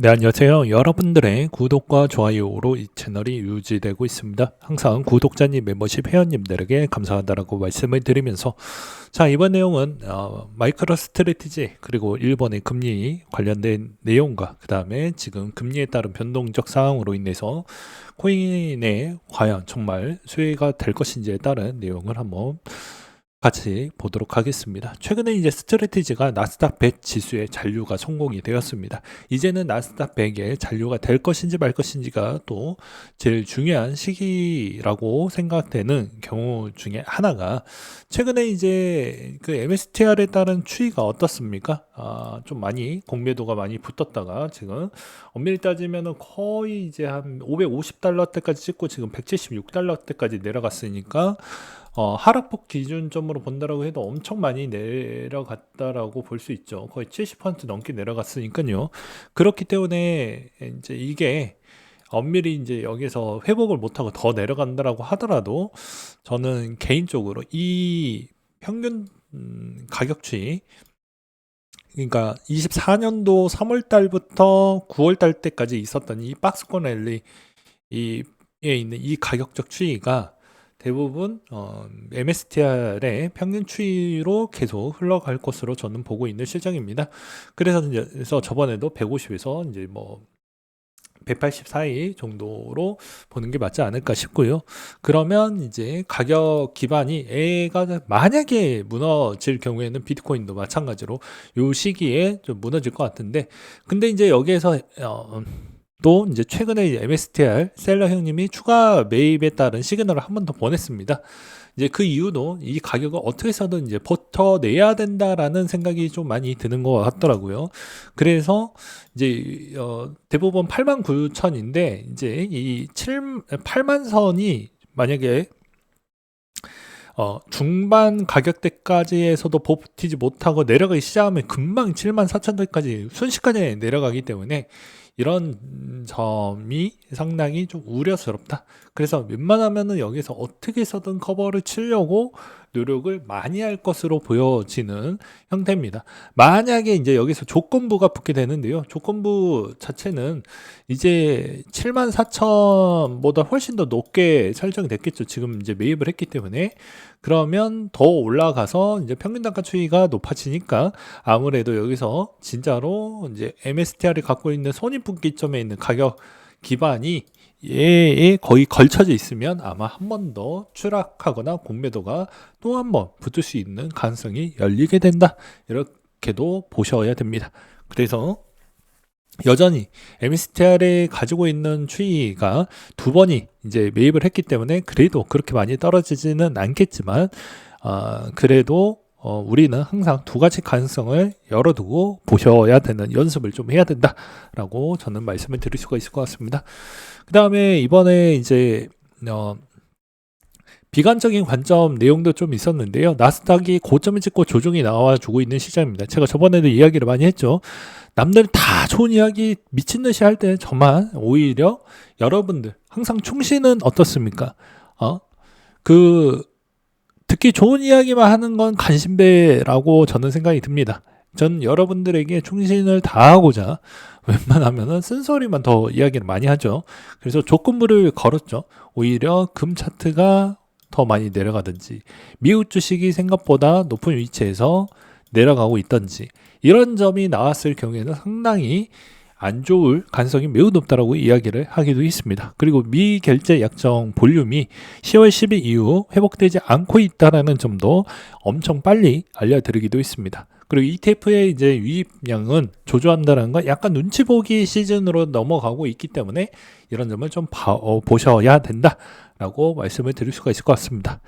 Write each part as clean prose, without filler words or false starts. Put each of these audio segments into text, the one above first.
네, 안녕하세요. 여러분들의 구독과 좋아요로 이 채널이 유지되고 있습니다. 항상 구독자님, 멤버십 회원님들에게 감사하다라고 말씀을 드리면서 자, 이번 내용은 마이크로 스트래티지 그리고 일본의 금리 관련된 내용과 그 다음에 지금 금리에 따른 변동적 상황으로 인해서 코인에 과연 정말 수혜가 될 것인지에 따른 내용을 한번 같이 보도록 하겠습니다. 최근에 이제 스트래티지가 나스닥 100 지수의 잔류가 성공이 되었습니다. 이제는 나스닥 100의 잔류가 될 것인지 말 것인지가 또 제일 중요한 시기라고 생각되는 경우 중에 하나가 최근에 이제 그 MSTR에 따른 추이가 어떻습니까? 좀 많이 공매도가 많이 붙었다가 지금 엄밀히 따지면은 거의 이제 한 550달러 때까지 찍고 지금 176달러 때까지 내려갔으니까 하락폭 기준점으로 본다라고 해도 엄청 많이 내려갔다라고 볼 수 있죠. 거의 70% 넘게 내려갔으니까요. 그렇기 때문에 이제 이게 엄밀히 이제 여기서 회복을 못하고 더 내려간다라고 하더라도 저는 개인적으로 이 평균 가격 추이, 그러니까 24년도 3월 달부터 9월 달 때까지 있었던 이 박스권 랠리에 있는 이 가격적 추이가 대부분 MSTR의 평균 추이로 계속 흘러갈 것으로 저는 보고 있는 실정입니다. 그래서 저번에도 150에서 이제 뭐 180 사이 정도로 보는 게 맞지 않을까 싶고요. 그러면 이제 가격 기반이 애가 만약에 무너질 경우에는 비트코인도 마찬가지로 요 시기에 좀 무너질 것 같은데, 근데 이제 여기에서 또 이제 최근에 MSTR 셀러 형님이 추가 매입에 따른 시그널을 한 번 더 보냈습니다. 이제 그 이유도 이 가격을 어떻게 해서든 이제 버텨내야 된다라는 생각이 좀 많이 드는 것 같더라고요. 그래서 이제 대부분 89,000인데 이제 이 8만 선이 만약에 중반 가격대까지에서도 버티지 못하고 내려가기 시작하면 금방 74,000원까지 순식간에 내려가기 때문에 이런 점이 상당히 좀 우려스럽다. 그래서 웬만하면은 여기서 어떻게 해서든 커버를 치려고 노력을 많이 할 것으로 보여지는 형태입니다. 만약에 이제 여기서 조건부가 붙게 되는데요. 조건부 자체는 이제 74,000보다 훨씬 더 높게 설정이 됐겠죠. 지금 이제 매입을 했기 때문에. 그러면 더 올라가서 이제 평균 단가 추이가 높아지니까 아무래도 여기서 진짜로 이제 MSTR이 갖고 있는 손익분기점에 있는 가격 기반이 얘에 거의 걸쳐져 있으면 아마 한 번 더 추락하거나 공매도가 또 한 번 붙을 수 있는 가능성이 열리게 된다. 이렇게도 보셔야 됩니다. 그래서 여전히 MSTR에 가지고 있는 추이가 두 번이 이제 매입을 했기 때문에 그래도 그렇게 많이 떨어지지는 않겠지만, 그래도 우리는 항상 두 가지 가능성을 열어두고 보셔야 되는 연습을 좀 해야 된다라고 저는 말씀을 드릴 수가 있을 것 같습니다. 그 다음에 이번에 이제 비관적인 관점 내용도 좀 있었는데요. 나스닥이 고점을 찍고 조정이 나와주고 있는 시장입니다. 제가 저번에도 이야기를 많이 했죠. 남들 다 좋은 이야기 미친 듯이 할 때 저만 오히려 여러분들 항상 충신은 어떻습니까? 그 듣기 좋은 이야기만 하는 건 간신배라고 저는 생각이 듭니다. 전 여러분들에게 충신을 다하고자 웬만하면은 쓴소리만 더 이야기를 많이 하죠. 그래서 조건부를 걸었죠. 오히려 금 차트가 더 많이 내려가든지 미국 주식이 생각보다 높은 위치에서 내려가고 있던지 이런 점이 나왔을 경우에는 상당히 안 좋을 가능성이 매우 높다라고 이야기를 하기도 했습니다. 그리고 미결제 약정 볼륨이 10월 10일 이후 회복되지 않고 있다라는 점도 엄청 빨리 알려드리기도 했습니다. 그리고 ETF의 이제 유입량은 조조한다는 건 약간 눈치 보기 시즌으로 넘어가고 있기 때문에 이런 점을 좀 보셔야 된다라고 말씀을 드릴 수가 있을 것 같습니다.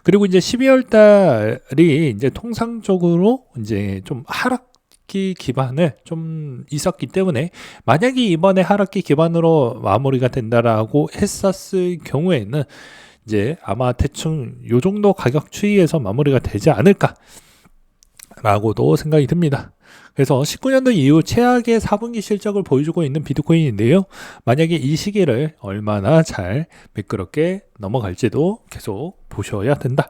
그리고 이제 12월 달이 이제 통상적으로 이제 좀 하락기 기반을 좀 있었기 때문에 만약에 이번에 하락기 기반으로 마무리가 된다라고 했었을 경우에는 이제 아마 대충 요 정도 가격 추이에서 마무리가 되지 않을까 라고도 생각이 듭니다. 그래서 19년도 이후 최악의 4분기 실적을 보여주고 있는 비트코인인데요. 만약에 이 시기를 얼마나 잘 매끄럽게 넘어갈지도 계속 보셔야 된다.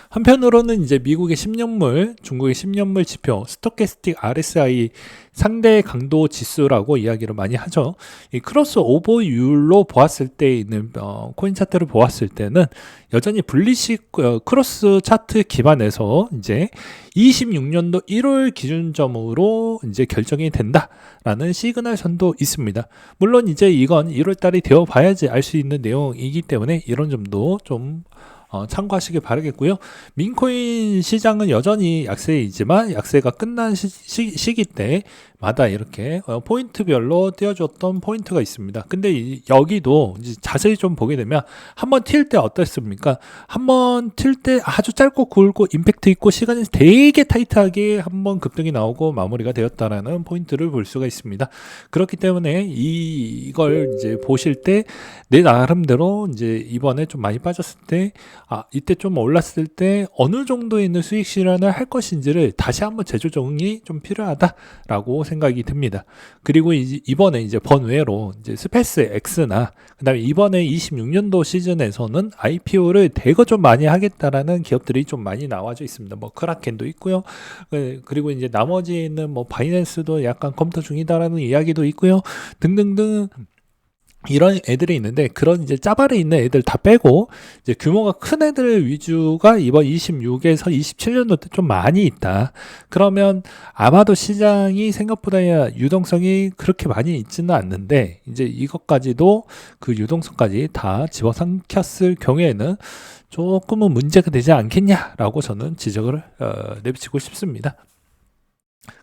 한편으로는 이제 미국의 10년물, 중국의 10년물 지표, 스토캐스틱 RSI 상대 강도 지수라고 이야기를 많이 하죠. 이 크로스 오버율로 보았을 때 있는 코인 차트를 보았을 때는 여전히 불리시 크로스 차트 기반에서 이제 26년도 1월 기준점으로 이제 결정이 된다라는 시그널 선도 있습니다. 물론 이제 이건 1월 달이 되어 봐야지 알 수 있는 내용이기 때문에 이런 점도 좀 참고하시길 바라겠고요. 민코인 시장은 여전히 약세이지만 약세가 끝난 시기 때마다 이렇게 포인트별로 띄워줬던 포인트가 있습니다. 근데 여기도 이제 자세히 좀 보게 되면 한번 튈 때 어땠습니까? 한번 튈 때 아주 짧고 굵고 임팩트 있고 시간이 되게 타이트하게 한번 급등이 나오고 마무리가 되었다라는 포인트를 볼 수가 있습니다. 그렇기 때문에 이걸 이제 보실 때 내 나름대로 이제 이번에 좀 많이 빠졌을 때 이때 좀 올랐을 때 어느 정도 있는 수익 실현을 할 것인지를 다시 한번 재조정이 좀 필요하다라고 생각이 듭니다. 그리고 이번에 이제 번외로 이제 스페이스 X나 그다음에 이번에 26년도 시즌에서는 IPO를 대거 좀 많이 하겠다라는 기업들이 좀 많이 나와져 있습니다. 뭐 크라켄도 있고요. 그리고 이제 나머지는 뭐 바이낸스도 약간 검토 중이다라는 이야기도 있고요. 등등등. 이런 애들이 있는데 그런 이제 짜발에 있는 애들 다 빼고 이제 규모가 큰 애들 위주가 이번 26에서 27년도 때 좀 많이 있다. 그러면 아마도 시장이 생각보다 유동성이 그렇게 많이 있지는 않는데 이제 이것까지도 그 유동성까지 다 집어삼켰을 경우에는 조금은 문제가 되지 않겠냐라고 저는 지적을 내비치고 싶습니다.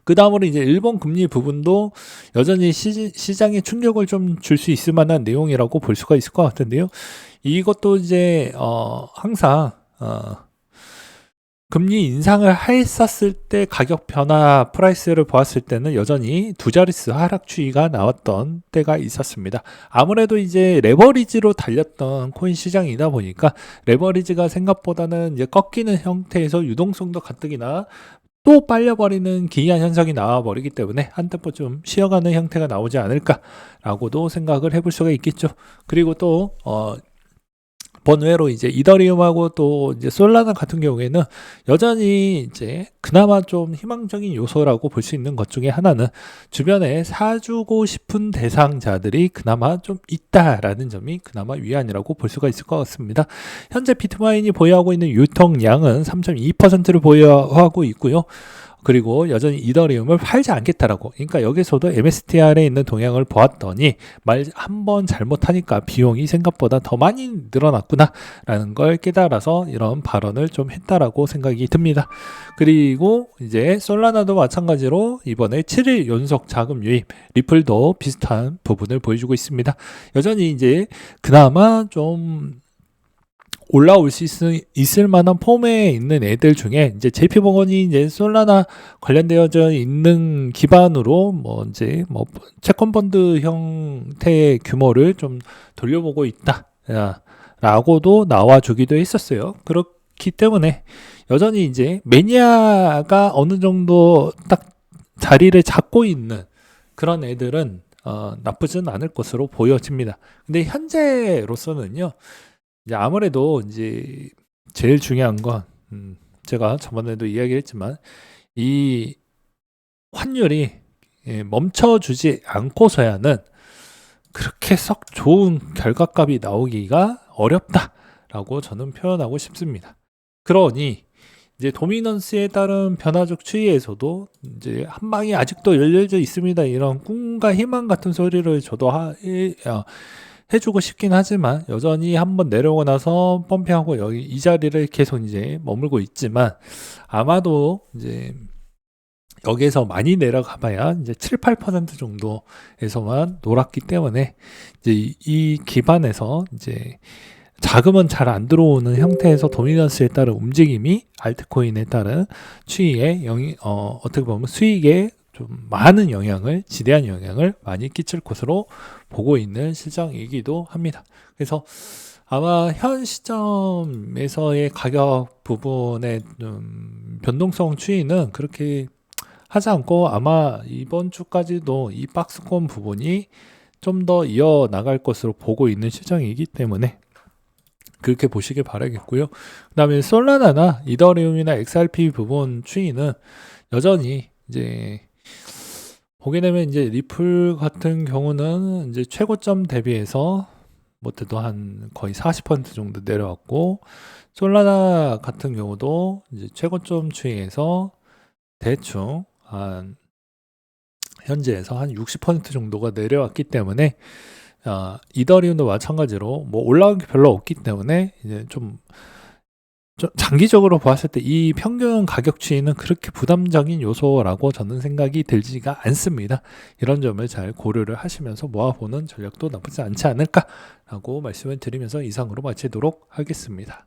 그 다음으로 이제 일본 금리 부분도 여전히 시장에 충격을 좀 줄 수 있을 만한 내용이라고 볼 수가 있을 것 같은데요. 이것도 이제 항상 금리 인상을 했었을 때 가격 변화 프라이스를 보았을 때는 여전히 두 자릿수 하락 추이가 나왔던 때가 있었습니다. 아무래도 이제 레버리지로 달렸던 코인 시장이다 보니까 레버리지가 생각보다는 이제 꺾이는 형태에서 유동성도 가뜩이나 또 빨려버리는 기이한 현상이 나와버리기 때문에 한 템포 좀 쉬어가는 형태가 나오지 않을까라고도 생각을 해볼 수가 있겠죠. 그리고 또 번외로 이제 이더리움하고 또 이제 솔라나 같은 경우에는 여전히 이제 그나마 좀 희망적인 요소라고 볼 수 있는 것 중에 하나는 주변에 사주고 싶은 대상자들이 그나마 좀 있다라는 점이 그나마 위안이라고 볼 수가 있을 것 같습니다. 현재 비트마인이 보유하고 있는 유통량은 3.2%를 보유하고 있고요. 그리고 여전히 이더리움을 팔지 않겠다라고. 그러니까 여기서도 MSTR에 있는 동향을 보았더니 말 한번 잘못하니까 비용이 생각보다 더 많이 늘어났구나라는 걸 깨달아서 이런 발언을 좀 했다라고 생각이 듭니다. 그리고 이제 솔라나도 마찬가지로 이번에 7일 연속 자금 유입, 리플도 비슷한 부분을 보여주고 있습니다. 여전히 이제 그나마 좀 올라올 수 있을 만한 폼에 있는 애들 중에 이제 JP모건이 이제 솔라나 관련되어져 있는 기반으로 뭐 이제 뭐 채권펀드 형태의 규모를 좀 돌려보고 있다 라고도 나와주기도 했었어요. 그렇기 때문에 여전히 이제 매니아가 어느 정도 딱 자리를 잡고 있는 그런 애들은 나쁘진 않을 것으로 보여집니다. 근데 현재로서는요. 이제 아무래도 이제 제일 중요한 건 제가 저번에도 이야기했지만 이 환율이 멈춰주지 않고서야는 그렇게 썩 좋은 결과값이 나오기가 어렵다라고 저는 표현하고 싶습니다. 그러니 이제 도미넌스에 따른 변화적 추이에서도 이제 한 방이 아직도 열려져 있습니다. 이런 꿈과 희망 같은 소리를 저도 해주고 싶긴 하지만 여전히 한번 내려오고 나서 펌핑하고 여기 이 자리를 계속 이제 머물고 있지만 아마도 이제 여기에서 많이 내려가 봐야 이제 7, 8% 정도에서만 놀았기 때문에 이제 이 기반에서 이제 자금은 잘 안 들어오는 형태에서 도미넌스에 따른 움직임이 알트코인에 따른 추이에 어떻게 보면 수익에 좀 많은 영향을, 지대한 영향을 많이 끼칠 것으로 보고 있는 시장이기도 합니다. 그래서 아마 현 시점에서의 가격 부분의 변동성 추이는 그렇게 하지 않고 아마 이번 주까지도 이 박스권 부분이 좀 더 이어나갈 것으로 보고 있는 시장이기 때문에 그렇게 보시길 바라겠고요. 그다음에 솔라나나 이더리움이나 XRP 부분 추이는 여전히 이제 보게 되면 이제 리플 같은 경우는 이제 최고점 대비해서 못해도 한 거의 40% 정도 내려왔고, 솔라나 같은 경우도 이제 최고점 추이에서 대충 한 현재에서 한 60% 정도가 내려왔기 때문에 이더리움도 마찬가지로 뭐 올라간 게 별로 없기 때문에 이제 좀 장기적으로 봤을 때 이 평균 가격 추이는 그렇게 부담적인 요소라고 저는 생각이 들지가 않습니다. 이런 점을 잘 고려를 하시면서 모아보는 전략도 나쁘지 않지 않을까라고 말씀을 드리면서 이상으로 마치도록 하겠습니다.